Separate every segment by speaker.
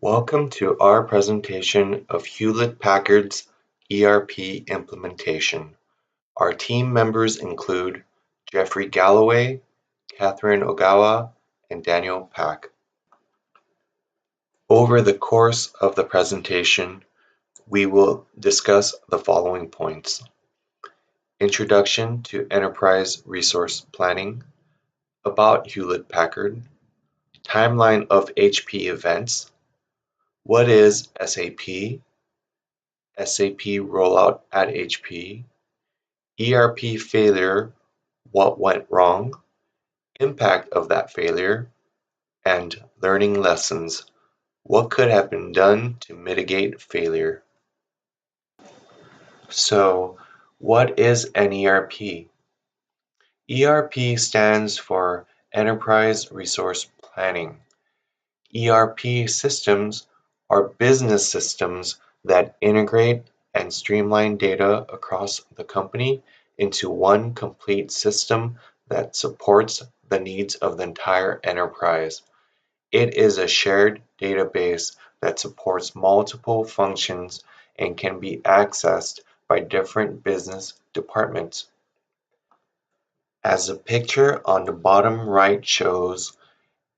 Speaker 1: Welcome to our presentation of Hewlett-Packard's ERP implementation. Our team members include Jeffrey Galloway, Catherine Ogawa, and Daniel Pack. Over the course of the presentation, we will discuss the following points: Introduction to Enterprise Resource Planning, about Hewlett-Packard, timeline of HP events, what is SAP, SAP rollout at HP, ERP failure, what went wrong, impact of that failure, and learning lessons, what could have been done to mitigate failure. So, what is an ERP? ERP stands for Enterprise Resource Planning. ERP systems are business systems that integrate and streamline data across the company into one complete system that supports the needs of the entire enterprise. It is a shared database that supports multiple functions and can be accessed by different business departments. As the picture on the bottom right shows,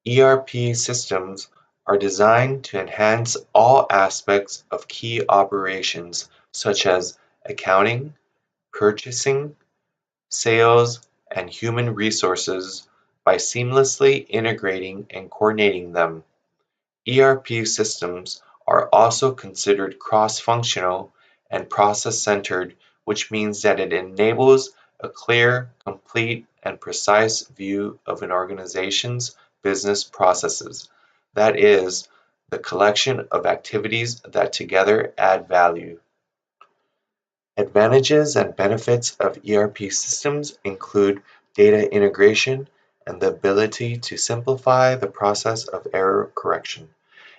Speaker 1: ERP systems are designed to enhance all aspects of key operations such as accounting, purchasing, sales, and human resources by seamlessly integrating and coordinating them. ERP systems are also considered cross-functional and process-centered, which means that it enables a clear, complete, and precise view of an organization's business processes. That is, the collection of activities that together add value. Advantages and benefits of ERP systems include data integration and the ability to simplify the process of error correction.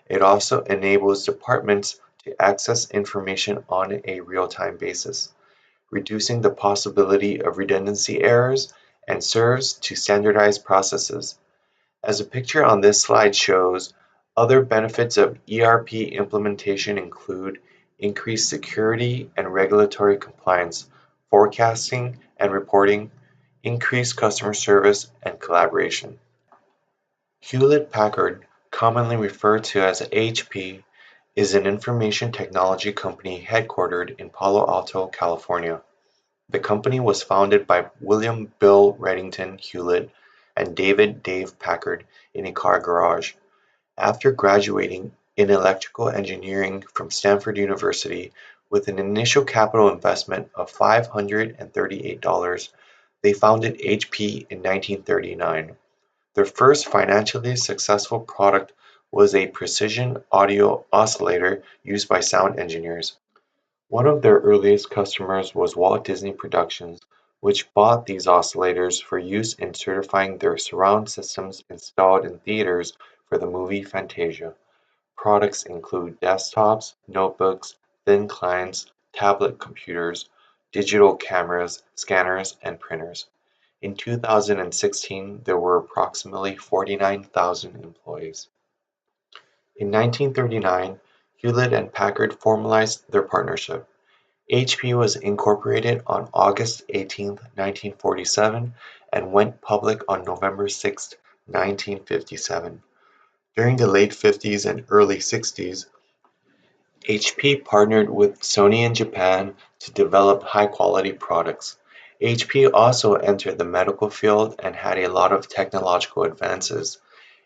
Speaker 1: It also enables departments to access information on a real-time basis, reducing the possibility of redundancy errors, and serves to standardize processes. As the picture on this slide shows, other benefits of ERP implementation include increased security and regulatory compliance, forecasting and reporting, increased customer service, and collaboration. Hewlett-Packard, commonly referred to as HP, is an information technology company headquartered in Palo Alto, California. The company was founded by William Bill Reddington Hewlett and David Dave Packard in a car garage. After graduating in electrical engineering from Stanford University with an initial capital investment of $538, they founded HP in 1939. Their first financially successful product was a precision audio oscillator used by sound engineers. One of their earliest customers was Walt Disney Productions, which bought these oscillators for use in certifying their surround systems installed in theaters for the movie Fantasia. Products include desktops, notebooks, thin clients, tablet computers, digital cameras, scanners, and printers. In 2016, there were approximately 49,000 employees. In 1939, Hewlett and Packard formalized their partnership. HP was incorporated on August 18, 1947, and went public on November 6, 1957. During the late 50s and early 60s, HP partnered with Sony in Japan to develop high-quality products. HP also entered the medical field and had a lot of technological advances.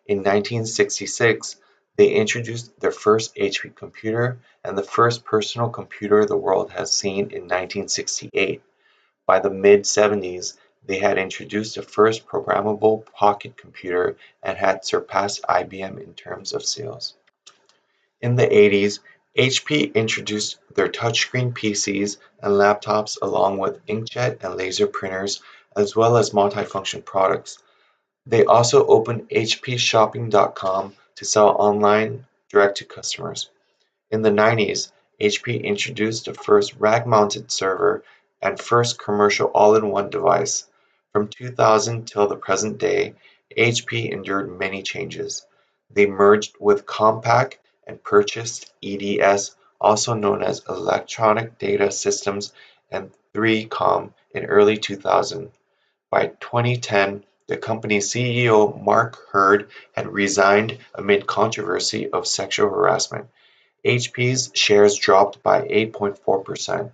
Speaker 1: In 1966, they introduced their first HP computer and the first personal computer the world has seen in 1968. By the mid-70s, they had introduced the first programmable pocket computer and had surpassed IBM in terms of sales. In the 80s, HP introduced their touchscreen PCs and laptops along with inkjet and laser printers, as well as multifunction products. They also opened hpshopping.com to sell online direct to customers. In the 90s, HP introduced the first rack-mounted server and first commercial all-in-one device. From 2000 till the present day, HP endured many changes. They merged with Compaq and purchased EDS, also known as Electronic Data Systems, and 3Com in early 2000. By 2010, the company's CEO Mark Hurd had resigned amid controversy of sexual harassment. HP's shares dropped by 8.4%.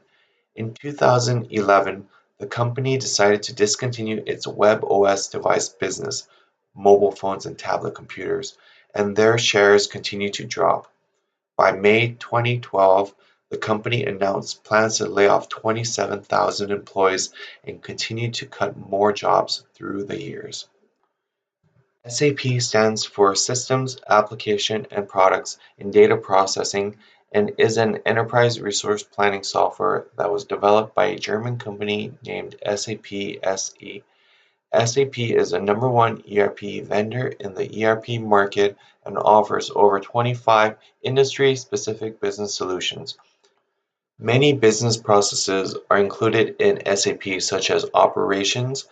Speaker 1: In 2011, the company decided to discontinue its webOS device business, mobile phones and tablet computers, and their shares continued to drop. By May 2012, the company announced plans to lay off 27,000 employees and continue to cut more jobs through the years. SAP stands for Systems, Application and Products in Data Processing and is an enterprise resource planning software that was developed by a German company named SAP SE. SAP is the number one ERP vendor in the ERP market and offers over 25 industry-specific business solutions. Many business processes are included in SAP, such as operations,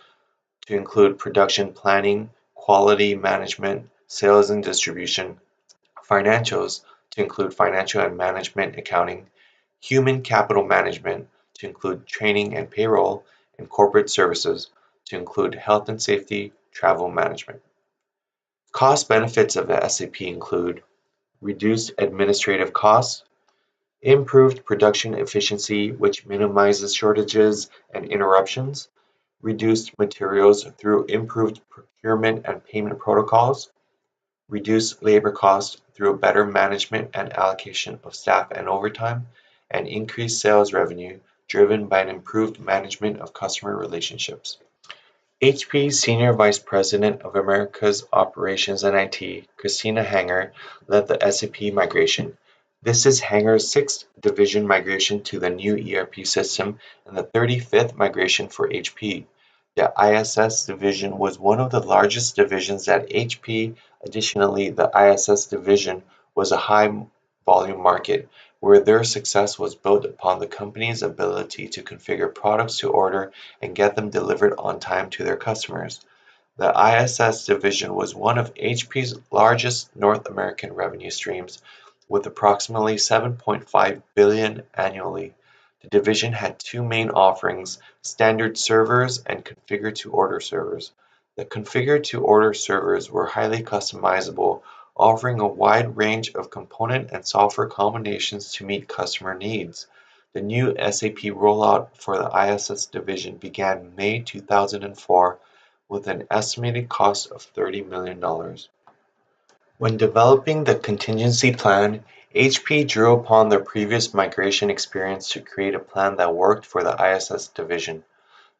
Speaker 1: to include production planning, quality management, sales and distribution, financials, to include financial and management accounting, human capital management, to include training and payroll, and corporate services, to include health and safety, travel management. Cost benefits of the SAP include reduced administrative costs, improved production efficiency, which minimizes shortages and interruptions, reduced materials through improved procurement and payment protocols, reduce labor costs through better management and allocation of staff and overtime, and increase sales revenue driven by an improved management of customer relationships. HP's Senior Vice President of Americas Operations and IT, Christina Hanger, led the SAP migration. This is Hanger's sixth division migration to the new ERP system and the 35th migration for HP. The ISS division was one of the largest divisions at HP. Additionally, the ISS division was a high-volume market, where their success was built upon the company's ability to configure products to order and get them delivered on time to their customers. The ISS division was one of HP's largest North American revenue streams, with approximately $7.5 billion annually. The division had two main offerings: standard servers and configure-to-order servers. The configure-to-order servers were highly customizable, offering a wide range of component and software combinations to meet customer needs. The new SAP rollout for the ISS division began May 2004 with an estimated cost of $30 million. When developing the contingency plan, HP drew upon their previous migration experience to create a plan that worked for the ISS division.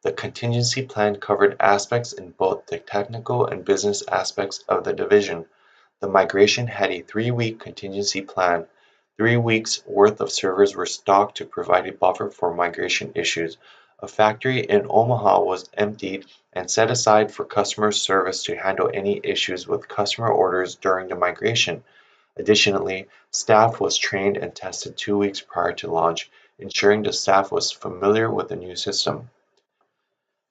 Speaker 1: The contingency plan covered aspects in both the technical and business aspects of the division. The migration had a 3-week contingency plan. 3 weeks' worth of servers were stocked to provide a buffer for migration issues. A factory in Omaha was emptied and set aside for customer service to handle any issues with customer orders during the migration. Additionally, staff was trained and tested 2 weeks prior to launch, ensuring the staff was familiar with the new system.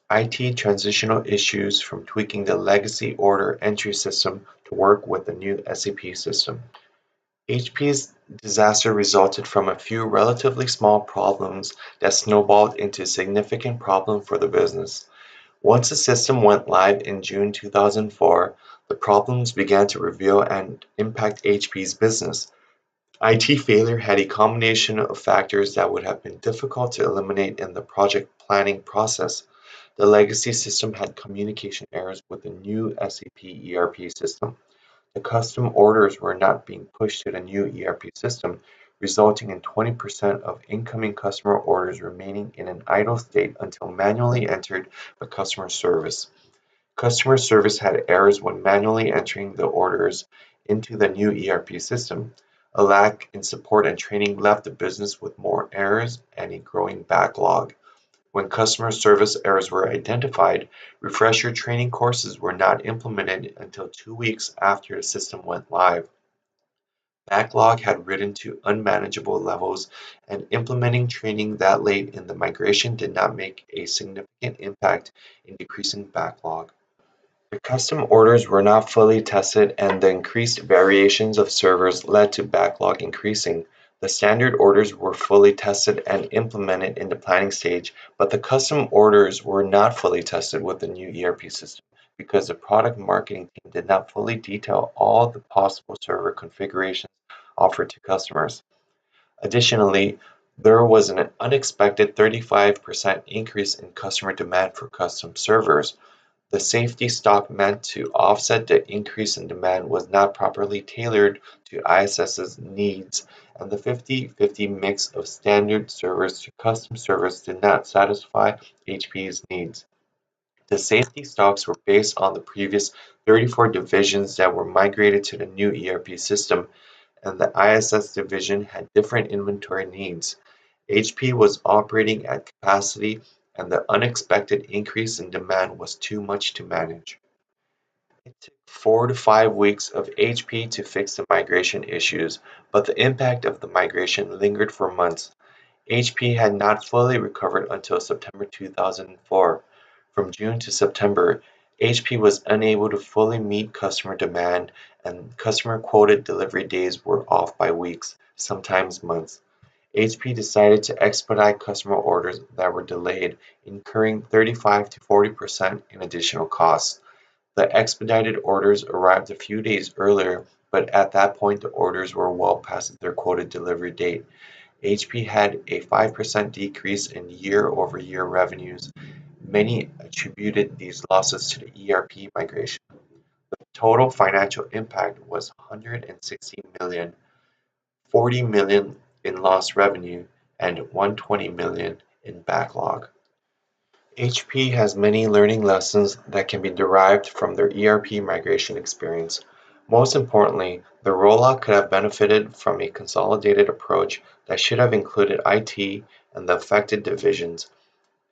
Speaker 1: IT transitional issues from tweaking the legacy order entry system to work with the new SAP system. HP's disaster resulted from a few relatively small problems that snowballed into a significant problem for the business. Once the system went live in June 2004, the problems began to reveal and impact HP's business. IT failure had a combination of factors that would have been difficult to eliminate in the project planning process. The legacy system had communication errors with the new SAP ERP system. The custom orders were not being pushed to the new ERP system, resulting in 20% of incoming customer orders remaining in an idle state until manually entered by customer service. Customer service had errors when manually entering the orders into the new ERP system. A lack in support and training left the business with more errors and a growing backlog. When customer service errors were identified, refresher training courses were not implemented until 2 weeks after the system went live. Backlog had risen to unmanageable levels, and implementing training that late in the migration did not make a significant impact in decreasing backlog. The custom orders were not fully tested and the increased variations of servers led to backlog increasing. The standard orders were fully tested and implemented in the planning stage, but the custom orders were not fully tested with the new ERP system because the product marketing team did not fully detail all the possible server configurations offered to customers. Additionally, there was an unexpected 35% increase in customer demand for custom servers. The safety stock meant to offset the increase in demand was not properly tailored to ISS's needs, and the 50-50 mix of standard servers to custom servers did not satisfy HP's needs. The safety stocks were based on the previous 34 divisions that were migrated to the new ERP system, and the ISS division had different inventory needs. HP was operating at capacity, and the unexpected increase in demand was too much to manage. It took 4 to 5 weeks of HP to fix the migration issues, but the impact of the migration lingered for months. HP had not fully recovered until September 2004. From June to September, HP was unable to fully meet customer demand, and customer quoted delivery days were off by weeks, sometimes months. HP decided to expedite customer orders that were delayed, incurring 35 to 40% in additional costs. The expedited orders arrived a few days earlier, but at that point the orders were well past their quoted delivery date. HP had a 5% decrease in year-over-year revenues. Many attributed these losses to the ERP migration. The total financial impact was 160 million, 40 million in lost revenue, and 120 million in backlog. HP has many learning lessons that can be derived from their ERP migration experience. Most importantly, the rollout could have benefited from a consolidated approach that should have included IT and the affected divisions.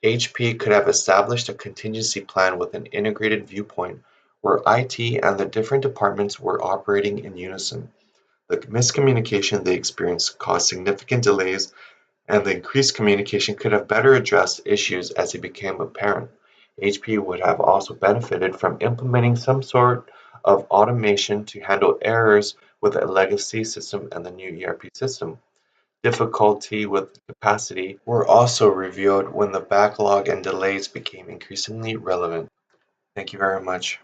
Speaker 1: HP could have established a contingency plan with an integrated viewpoint where IT and the different departments were operating in unison. The miscommunication they experienced caused significant delays, and the increased communication could have better addressed issues as they became apparent. HP would have also benefited from implementing some sort of automation to handle errors with a legacy system and the new ERP system. Difficulty with capacity were also revealed when the backlog and delays became increasingly relevant. Thank you very much.